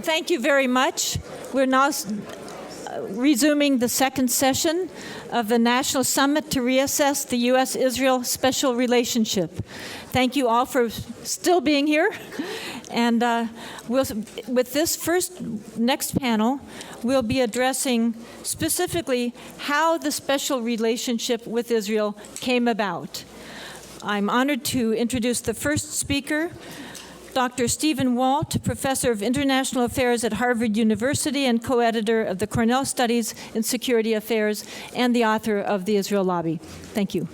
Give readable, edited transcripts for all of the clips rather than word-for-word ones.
Thank you very much. We're now resuming the second session of the National Summit to Reassess the U.S.-Israel Special Relationship. Thank you all for still being here. And with this next panel, we'll be addressing specifically how the special relationship with Israel came about. I'm honored to introduce the first speaker, Dr. Stephen Walt, Professor of International Affairs at Harvard University and co-editor of the Cornell Studies in Security Affairs and the author of The Israel Lobby. Thank you.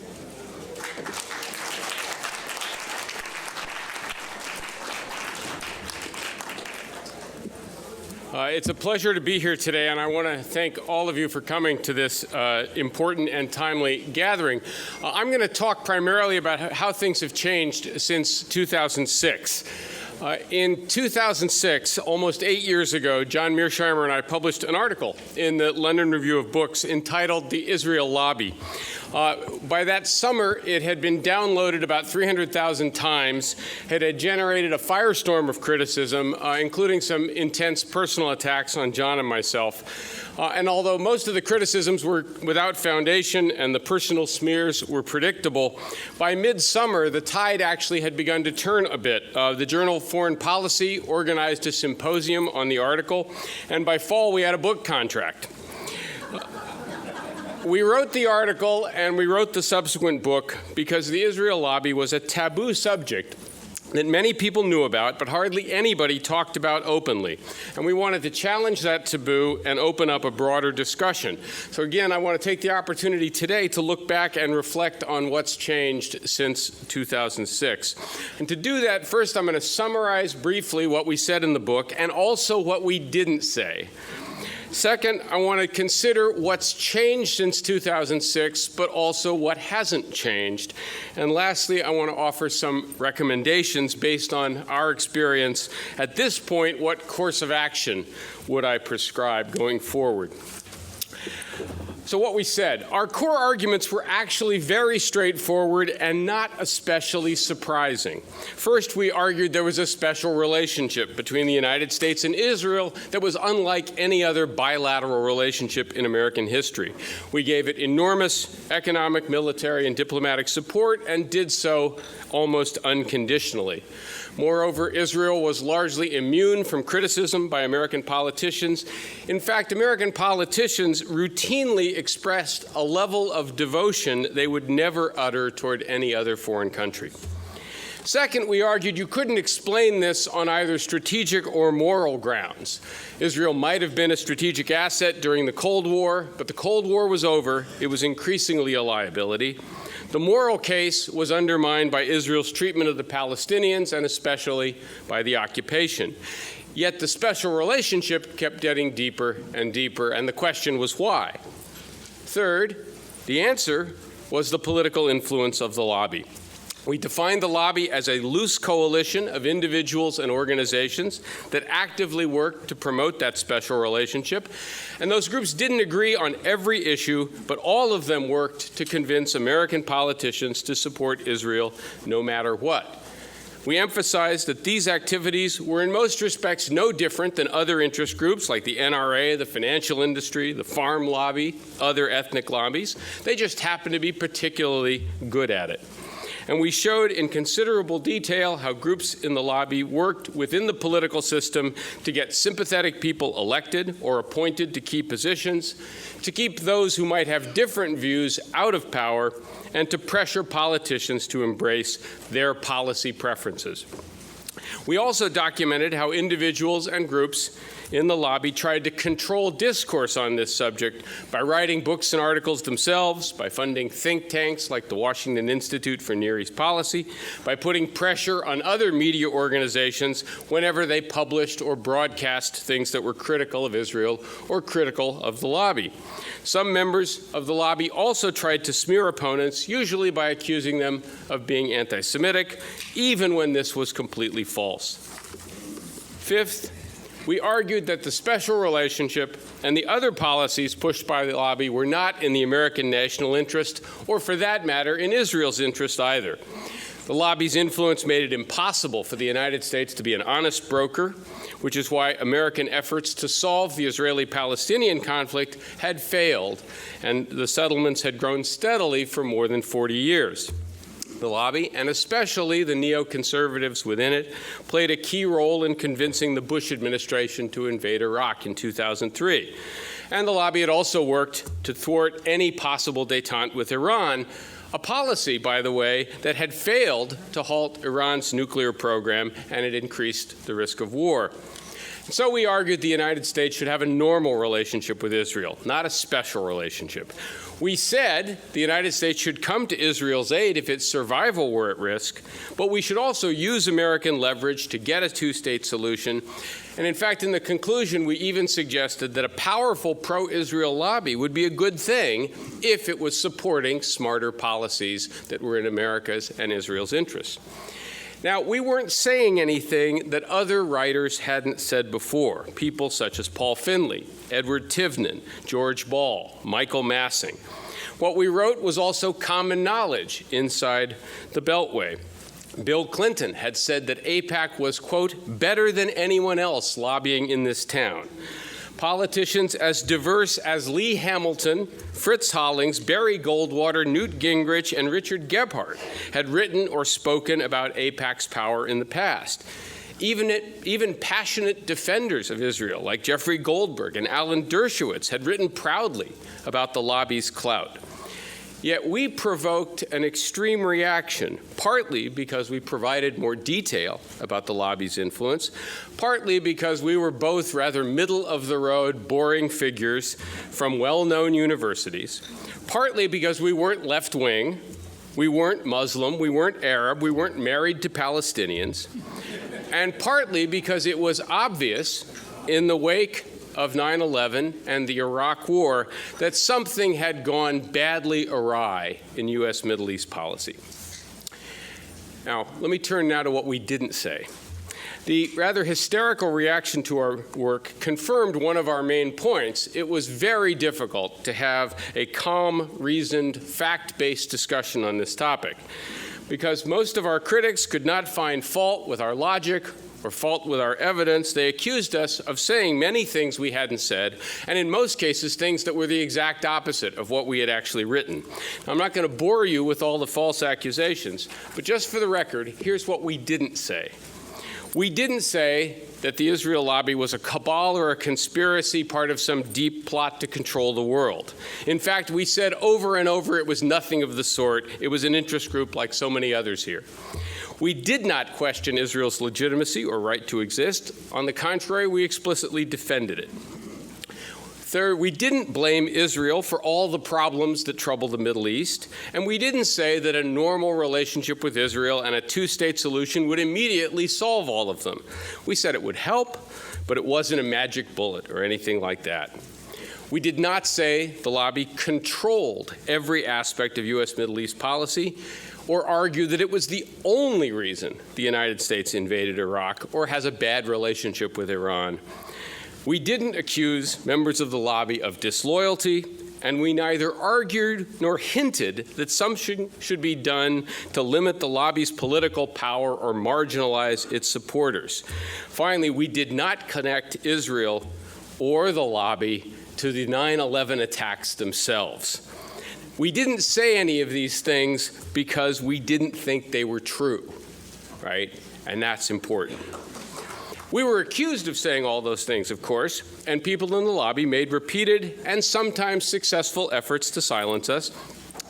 It's a pleasure to be here today, and I want to thank all of you for coming to this important and timely gathering. I'm going to talk primarily about how things have changed since 2006. In 2006, almost 8 years ago, John Mearsheimer and I published an article in the London Review of Books entitled The Israel Lobby. By that summer, it had been downloaded about 300,000 times. It had generated a firestorm of criticism, including some intense personal attacks on John and myself. And although most of the criticisms were without foundation and the personal smears were predictable, by midsummer, the tide actually had begun to turn a bit. The journal Foreign Policy organized a symposium on the article, and by fall, we had a book contract. We wrote the article and we wrote the subsequent book because the Israel Lobby was a taboo subject that many people knew about, but hardly anybody talked about openly. And we wanted to challenge that taboo and open up a broader discussion. So again, I want to take the opportunity today to look back and reflect on what's changed since 2006. And to do that, first I'm going to summarize briefly what we said in the book and also what we didn't say. Second, I want to consider what's changed since 2006, but also what hasn't changed. And lastly, I want to offer some recommendations based on our experience. At this point, what course of action would I prescribe going forward? So what we said, our core arguments were actually very straightforward and not especially surprising. First, we argued there was a special relationship between the United States and Israel that was unlike any other bilateral relationship in American history. We gave it enormous economic, military, and diplomatic support and did so almost unconditionally. Moreover, Israel was largely immune from criticism by American politicians. In fact, American politicians routinely expressed a level of devotion they would never utter toward any other foreign country. Second, we argued you couldn't explain this on either strategic or moral grounds. Israel might have been a strategic asset during the Cold War, but the Cold War was over. It was increasingly a liability. The moral case was undermined by Israel's treatment of the Palestinians and especially by the occupation. Yet the special relationship kept getting deeper and deeper, and the question was why? Third, the answer was the political influence of the lobby. We defined the lobby as a loose coalition of individuals and organizations that actively worked to promote that special relationship. And those groups didn't agree on every issue, but all of them worked to convince American politicians to support Israel no matter what. We emphasized that these activities were in most respects no different than other interest groups like the NRA, the financial industry, the farm lobby, other ethnic lobbies. They just happened to be particularly good at it. And we showed in considerable detail how groups in the lobby worked within the political system to get sympathetic people elected or appointed to key positions, to keep those who might have different views out of power, and to pressure politicians to embrace their policy preferences. We also documented how individuals and groups in the lobby tried to control discourse on this subject by writing books and articles themselves, by funding think tanks like the Washington Institute for Near East Policy, by putting pressure on other media organizations whenever they published or broadcast things that were critical of Israel or critical of the lobby. Some members of the lobby also tried to smear opponents, usually by accusing them of being anti-Semitic, even when this was completely false. Fifth, we argued that the special relationship and the other policies pushed by the lobby were not in the American national interest, or for that matter, in Israel's interest either. The lobby's influence made it impossible for the United States to be an honest broker, which is why American efforts to solve the Israeli-Palestinian conflict had failed, and the settlements had grown steadily for more than 40 years. The lobby, and especially the neoconservatives within it, played a key role in convincing the Bush administration to invade Iraq in 2003. And the lobby had also worked to thwart any possible détente with Iran, a policy, by the way, that had failed to halt Iran's nuclear program, and it increased the risk of war. So we argued the United States should have a normal relationship with Israel, not a special relationship. We said the United States should come to Israel's aid if its survival were at risk, but we should also use American leverage to get a two-state solution. And in fact, in the conclusion, we even suggested that a powerful pro-Israel lobby would be a good thing if it was supporting smarter policies that were in America's and Israel's interests. Now, we weren't saying anything that other writers hadn't said before, people such as Paul Finley, Edward Tivnan, George Ball, Michael Massing. What we wrote was also common knowledge inside the Beltway. Bill Clinton had said that AIPAC was, quote, better than anyone else lobbying in this town. Politicians as diverse as Lee Hamilton, Fritz Hollings, Barry Goldwater, Newt Gingrich, and Richard Gebhardt had written or spoken about AIPAC's power in the past. Even passionate defenders of Israel, like Jeffrey Goldberg and Alan Dershowitz, had written proudly about the lobby's clout. Yet we provoked an extreme reaction, partly because we provided more detail about the lobby's influence, partly because we were both rather middle-of-the-road, boring figures from well-known universities, partly because we weren't left-wing, we weren't Muslim, we weren't Arab, we weren't married to Palestinians, and partly because it was obvious in the wake of 9/11 and the Iraq War that something had gone badly awry in U.S. Middle East policy. Now, let me turn now to what we didn't say. The rather hysterical reaction to our work confirmed one of our main points. It was very difficult to have a calm, reasoned, fact-based discussion on this topic, because most of our critics could not find fault with our logic or fault with our evidence. They accused us of saying many things we hadn't said, and in most cases, things that were the exact opposite of what we had actually written. Now, I'm not going to bore you with all the false accusations, but just for the record, here's what we didn't say. We didn't say that the Israel lobby was a cabal or a conspiracy, part of some deep plot to control the world. In fact, we said over and over it was nothing of the sort. It was an interest group like so many others here. We did not question Israel's legitimacy or right to exist. On the contrary, we explicitly defended it. Third, we didn't blame Israel for all the problems that trouble the Middle East, and we didn't say that a normal relationship with Israel and a two-state solution would immediately solve all of them. We said it would help, but it wasn't a magic bullet or anything like that. We did not say the lobby controlled every aspect of U.S. Middle East policy, or argue that it was the only reason the United States invaded Iraq or has a bad relationship with Iran. We didn't accuse members of the lobby of disloyalty, and we neither argued nor hinted that something should be done to limit the lobby's political power or marginalize its supporters. Finally, we did not connect Israel or the lobby to the 9/11 attacks themselves. We didn't say any of these things because we didn't think they were true, right? And that's important. We were accused of saying all those things, of course, and people in the lobby made repeated and sometimes successful efforts to silence us.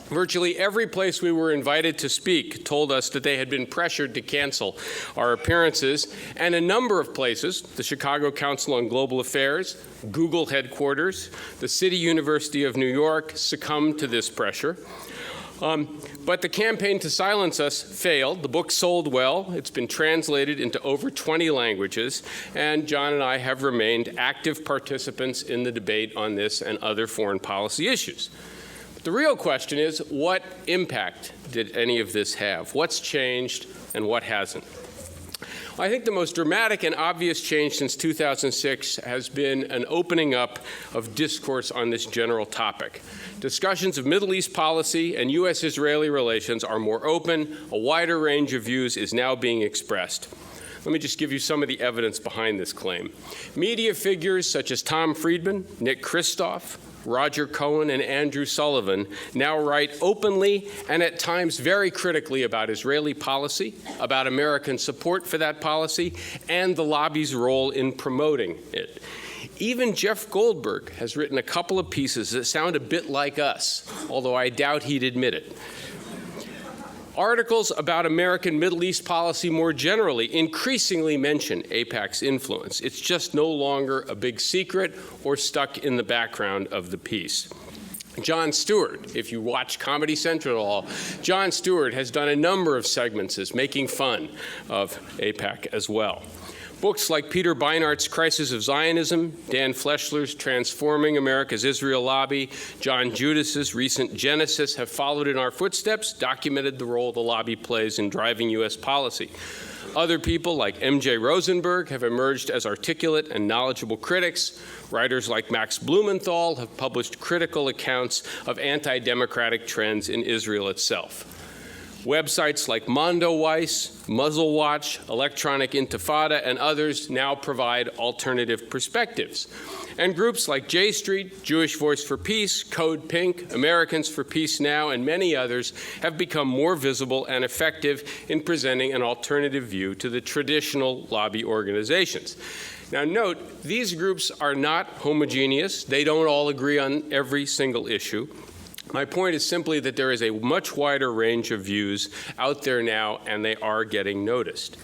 Virtually every place we were invited to speak told us that they had been pressured to cancel our appearances, and a number of places, the Chicago Council on Global Affairs, Google headquarters, the City University of New York, succumbed to this pressure. But the campaign to silence us failed. The book sold well. It's been translated into over 20 languages, and John and I have remained active participants in the debate on this and other foreign policy issues. The real question is, what impact did any of this have? What's changed and what hasn't? I think the most dramatic and obvious change since 2006 has been an opening up of discourse on this general topic. Discussions of Middle East policy and U.S.-Israeli relations are more open. A wider range of views is now being expressed. Let me just give you some of the evidence behind this claim. Media figures such as Tom Friedman, Nick Kristof, Roger Cohen, and Andrew Sullivan now write openly and at times very critically about Israeli policy, about American support for that policy, and the lobby's role in promoting it. Even Jeff Goldberg has written a couple of pieces that sound a bit like us, although I doubt he'd admit it. Articles about American Middle East policy more generally increasingly mention AIPAC's influence. It's just no longer a big secret or stuck in the background of the piece. Jon Stewart, if you watch Comedy Central at all, Jon Stewart has done a number of segments making fun of AIPAC as well. Books like Peter Beinart's Crisis of Zionism, Dan Fleshler's Transforming America's Israel Lobby, John Judas's recent Genesis have followed in our footsteps, documented the role the lobby plays in driving U.S. policy. Other people like M.J. Rosenberg have emerged as articulate and knowledgeable critics. Writers like Max Blumenthal have published critical accounts of anti-democratic trends in Israel itself. Websites like Mondoweiss, Muzzle Watch, Electronic Intifada, and others now provide alternative perspectives. And groups like J Street, Jewish Voice for Peace, Code Pink, Americans for Peace Now, and many others have become more visible and effective in presenting an alternative view to the traditional lobby organizations. Now note, these groups are not homogeneous. They don't all agree on every single issue. My point is simply that there is a much wider range of views out there now, and they are getting noticed.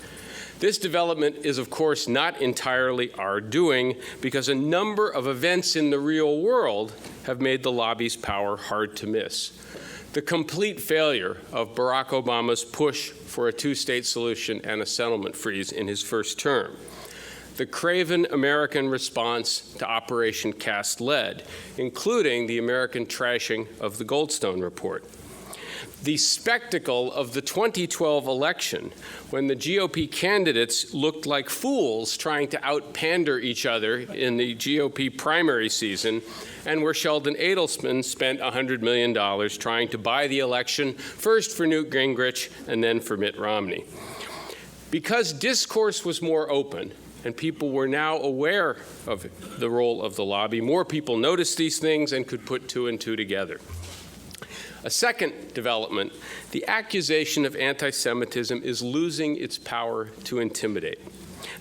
This development is, of course, not entirely our doing, because a number of events in the real world have made the lobby's power hard to miss. The complete failure of Barack Obama's push for a two-state solution and a settlement freeze in his first term. The craven American response to Operation Cast Lead, including the American trashing of the Goldstone report. The spectacle of the 2012 election, when the GOP candidates looked like fools trying to out-pander each other in the GOP primary season, and where Sheldon Adelson spent $100 million trying to buy the election, first for Newt Gingrich and then for Mitt Romney. Because discourse was more open, and people were now aware of the role of the lobby, more people noticed these things and could put two and two together. A second development, the accusation of anti-Semitism is losing its power to intimidate.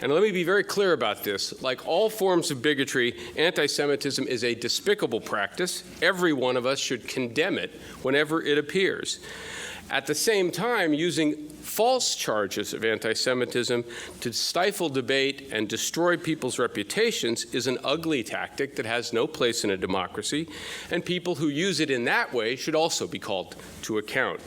And let me be very clear about this. Like all forms of bigotry, anti-Semitism is a despicable practice. Every one of us should condemn it whenever it appears. At the same time, using false charges of anti-Semitism to stifle debate and destroy people's reputations is an ugly tactic that has no place in a democracy, and people who use it in that way should also be called to account.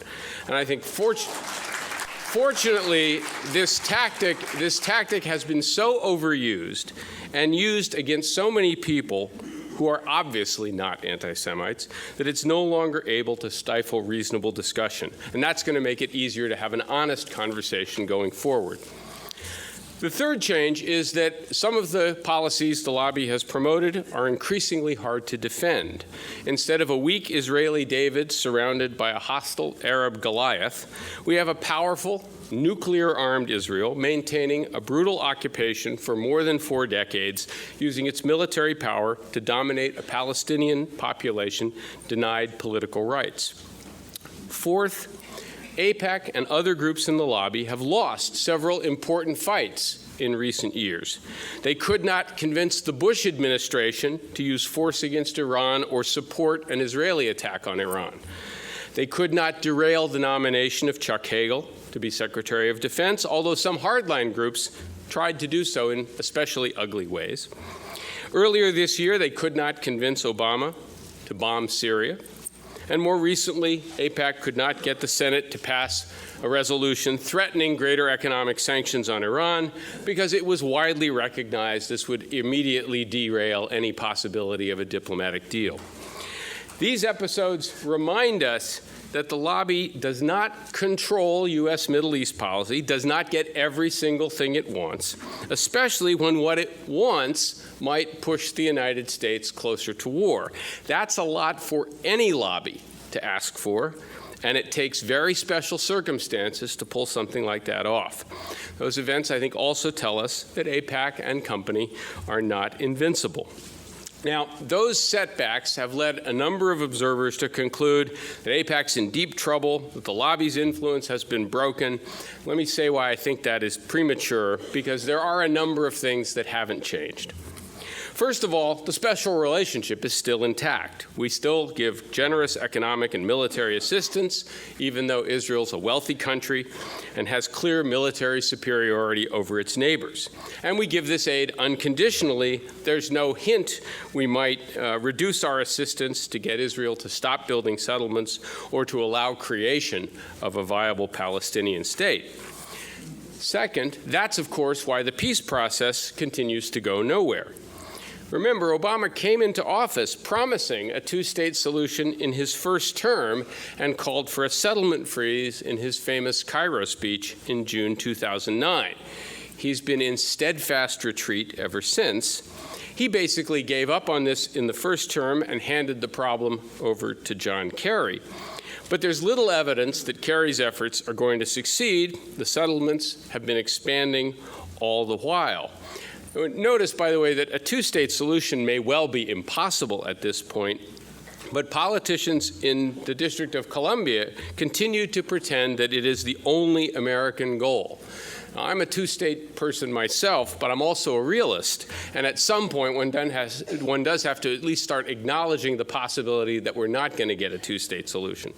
And I think fortunately, this tactic has been so overused and used against so many people who are obviously not anti-Semites, that it's no longer able to stifle reasonable discussion. And that's going to make it easier to have an honest conversation going forward. The third change is that some of the policies the lobby has promoted are increasingly hard to defend. Instead of a weak Israeli David surrounded by a hostile Arab Goliath, we have a powerful, nuclear-armed Israel maintaining a brutal occupation for more than 4 decades, using its military power to dominate a Palestinian population denied political rights. Fourth, AIPAC and other groups in the lobby have lost several important fights in recent years. They could not convince the Bush administration to use force against Iran or support an Israeli attack on Iran. They could not derail the nomination of Chuck Hagel to be Secretary of Defense, although some hardline groups tried to do so in especially ugly ways. Earlier this year, they could not convince Obama to bomb Syria. And more recently, AIPAC could not get the Senate to pass a resolution threatening greater economic sanctions on Iran because it was widely recognized this would immediately derail any possibility of a diplomatic deal. These episodes remind us that the lobby does not control U.S. Middle East policy, does not get every single thing it wants, especially when what it wants might push the United States closer to war. That's a lot for any lobby to ask for, and it takes very special circumstances to pull something like that off. Those events, I think, also tell us that AIPAC and company are not invincible. Now, those setbacks have led a number of observers to conclude that AIPAC's in deep trouble, that the lobby's influence has been broken. Let me say why I think that is premature, because there are a number of things that haven't changed. First of all, the special relationship is still intact. We still give generous economic and military assistance, even though Israel's a wealthy country and has clear military superiority over its neighbors. And we give this aid unconditionally. There's no hint we might reduce our assistance to get Israel to stop building settlements or to allow creation of a viable Palestinian state. Second, that's of course why the peace process continues to go nowhere. Remember, Obama came into office promising a two-state solution in his first term and called for a settlement freeze in his famous Cairo speech in June 2009. He's been in steadfast retreat ever since. He basically gave up on this in the first term and handed the problem over to John Kerry. But there's little evidence that Kerry's efforts are going to succeed. The settlements have been expanding all the while. Notice, by the way, that a two-state solution may well be impossible at this point, but politicians in the District of Columbia continue to pretend that it is the only American goal. Now, I'm a two-state person myself, but I'm also a realist, and at some point one does have to at least start acknowledging the possibility that we're not going to get a two-state solution.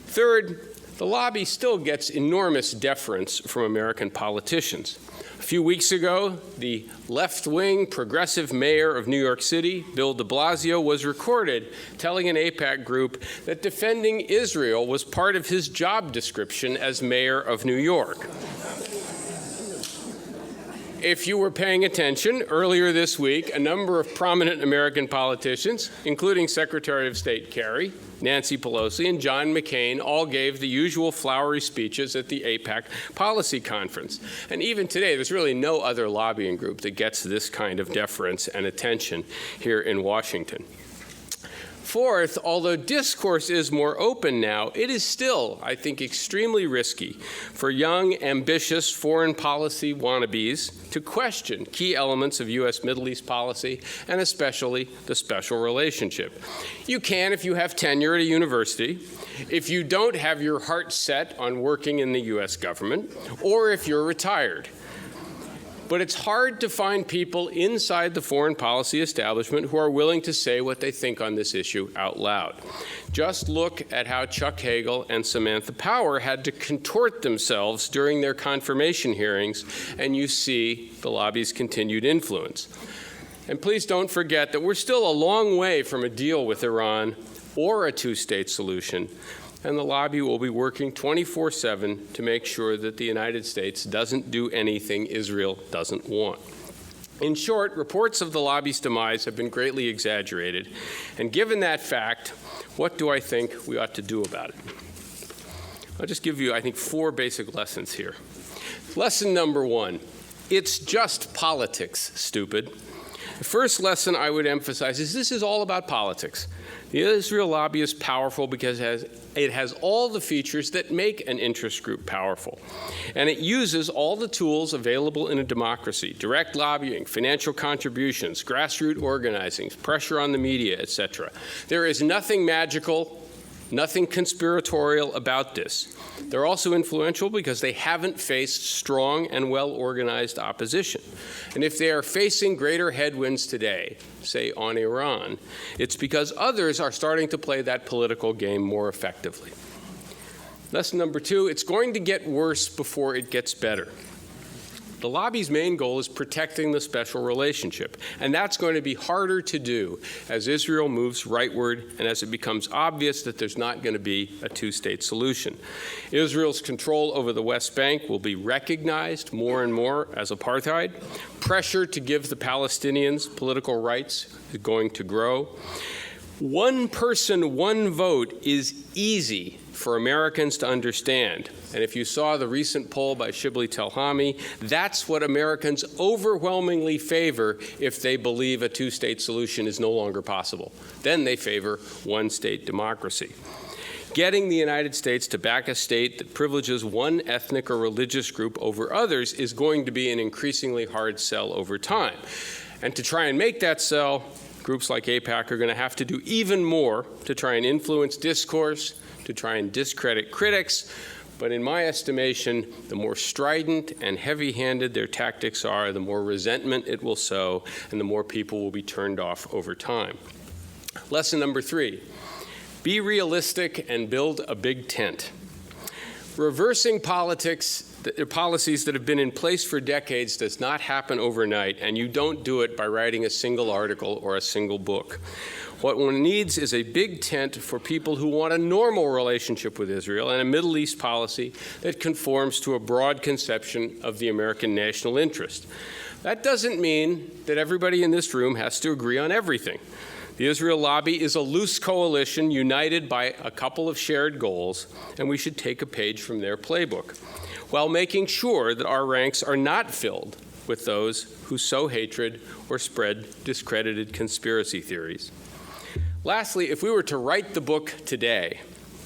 Third, the lobby still gets enormous deference from American politicians. A few weeks ago, the left-wing progressive mayor of New York City, Bill de Blasio, was recorded telling an AIPAC group that defending Israel was part of his job description as mayor of New York. If you were paying attention, earlier this week, a number of prominent American politicians, including Secretary of State Kerry, Nancy Pelosi, and John McCain, all gave the usual flowery speeches at the AIPAC policy conference. And even today, there's really no other lobbying group that gets this kind of deference and attention here in Washington. Fourth, although discourse is more open now, it is still, I think, extremely risky for young, ambitious foreign policy wannabes to question key elements of U.S. Middle East policy, and especially the special relationship. You can if you have tenure at a university, if you don't have your heart set on working in the U.S. government, or if you're retired. But it's hard to find people inside the foreign policy establishment who are willing to say what they think on this issue out loud. Just look at how Chuck Hagel and Samantha Power had to contort themselves during their confirmation hearings, and you see the lobby's continued influence. And please don't forget that we're still a long way from a deal with Iran or a two-state solution. And the lobby will be working 24/7 to make sure that the United States doesn't do anything Israel doesn't want. In short, reports of the lobby's demise have been greatly exaggerated. And given that fact, what do I think we ought to do about it? I'll just give you, I think, 4 basic lessons here. Lesson number 1, it's just politics, stupid. The first lesson I would emphasize is this is all about politics. The Israel lobby is powerful because it has all the features that make an interest group powerful. And it uses all the tools available in a democracy: direct lobbying, financial contributions, grassroots organizing, pressure on the media, etc. There is nothing magical, nothing conspiratorial about this. They're also influential because they haven't faced strong and well-organized opposition. And if they are facing greater headwinds today, say on Iran, it's because others are starting to play that political game more effectively. Lesson number 2, it's going to get worse before it gets better. The lobby's main goal is protecting the special relationship, and that's going to be harder to do as Israel moves rightward and as it becomes obvious that there's not going to be a two-state solution. Israel's control over the West Bank will be recognized more and more as apartheid. Pressure to give the Palestinians political rights is going to grow. One person, one vote is easy for Americans to understand. And if you saw the recent poll by Shibli Telhami, that's what Americans overwhelmingly favor if they believe a two-state solution is no longer possible. Then they favor one-state democracy. Getting the United States to back a state that privileges one ethnic or religious group over others is going to be an increasingly hard sell over time. And to try and make that sell, groups like AIPAC are going to have to do even more to try and influence discourse, to try and discredit critics. But in my estimation, the more strident and heavy-handed their tactics are, the more resentment it will sow, and the more people will be turned off over time. Lesson number 3, be realistic and build a big tent. Reversing policies that have been in place for decades does not happen overnight, and you don't do it by writing a single article or a single book. What one needs is a big tent for people who want a normal relationship with Israel and a Middle East policy that conforms to a broad conception of the American national interest. That doesn't mean that everybody in this room has to agree on everything. The Israel lobby is a loose coalition united by a couple of shared goals, and we should take a page from their playbook, while making sure that our ranks are not filled with those who sow hatred or spread discredited conspiracy theories. Lastly, if we were to write the book today,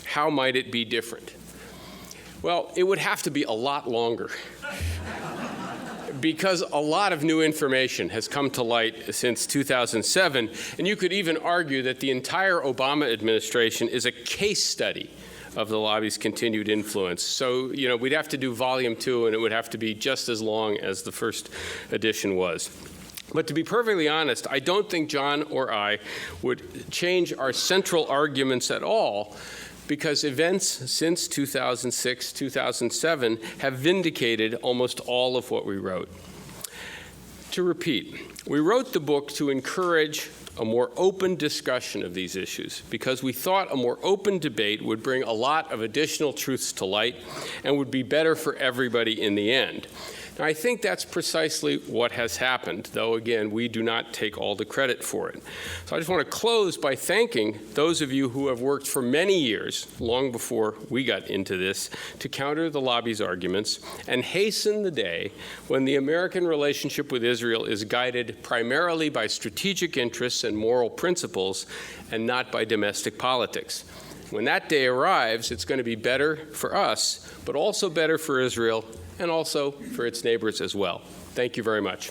how might it be different? Well, it would have to be a lot longer, because a lot of new information has come to light since 2007, and you could even argue that the entire Obama administration is a case study of the lobby's continued influence. So, we'd have to do volume 2, and it would have to be just as long as the first edition was. But to be perfectly honest, I don't think John or I would change our central arguments at all, because events since 2006, 2007 have vindicated almost all of what we wrote. To repeat, we wrote the book to encourage a more open discussion of these issues, because we thought a more open debate would bring a lot of additional truths to light and would be better for everybody in the end. Now, I think that's precisely what has happened, though, again, we do not take all the credit for it. So I just want to close by thanking those of you who have worked for many years, long before we got into this, to counter the lobby's arguments and hasten the day when the American relationship with Israel is guided primarily by strategic interests and moral principles and not by domestic politics. When that day arrives, it's going to be better for us, but also better for Israel and also for its neighbors as well. Thank you very much.